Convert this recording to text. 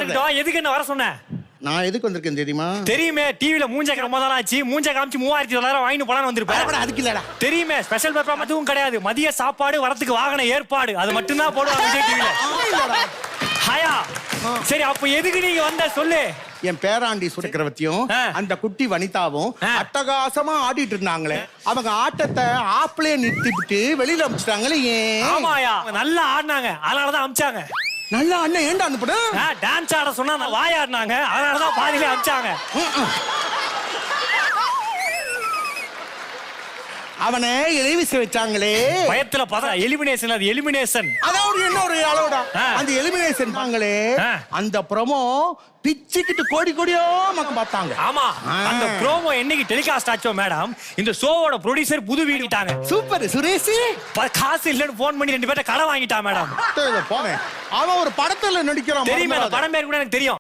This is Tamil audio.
இருக்கட்டும், எதுக்கு என்ன வர சொன்ன? நான் எதுக்கு வந்திருக்கேன் தெரியுமா? தெரியுமே, டிவில மூஞ்ச காமிதான் ஆச்சு. மூஞ்ச காமிச்சு 3900 வாங்கிட்டு போலான்னு வந்திருப்பேன். அதுக்கு இல்லடா. தெரியுமே, ஸ்பெஷல் ப்ரோகிராம் அதுவும் கிடையாது. மதிய சாப்பாடு, வரத்துக்கு வாகன ஏற்பாடு, அது மட்டும் தான் போடுவாங்க விஜய் டிவில. ஹாயா, சரி அப்ப எதுக்கு நீங்க வந்த சொல்லு. என் பேராண்டி சுரக்கிரவத்தியும் அந்த குட்டி வனிதாவும் அட்டகாசமா ஆடிட்டு இருந்தாங்களே, அவங்க ஆட்டத்தை ஆப்லயே நிறுத்திவிட்டு வெளியில அனுப்பிச்சிட்டாங்களே. ஏன்? ஆமாயா, நல்லா ஆடினாங்க, அதனாலதான் அனுப்பிச்சாங்க. நல்லா அண்ணன் ஏன்டா அனுப்புட? டான்ஸ் ஆட சொன்னா வாயாடினாங்க, அதனாலதான் பாதியிலே அனுப்பிச்சாங்க. அவனை எலிவிச வச்சாங்களே, பயத்துல பார்த்தா எலிமினேஷன். அது எலிமினேஷன், அதாவது என்ன ஒரு அளவுடா. அந்த எலிமினேஷன் பாங்களே, அந்த ப்ரோமோ பிச்சுக்கிட்டு கோடி கோடியோ மக்கள் பார்த்தாங்க. ஆமா, அந்த ப்ரோமோ என்னைக்கு டெலிகாஸ்ட் ஆச்சோ மேடம், இந்த ஷோவோட ப்ரொடியூசர் புது வீடுட்டாங்க. சூப்பர் சுரேஷ். காசு இல்லன்னு போன் பண்ணி 2 பேர்ட்ட கடை வாங்கிட்டா மேடம். போனேன், அவன் ஒரு படத்துல நடிக்கிறான். தெரியுமே, அந்த படம் பேர் கூட எனக்கு தெரியும்.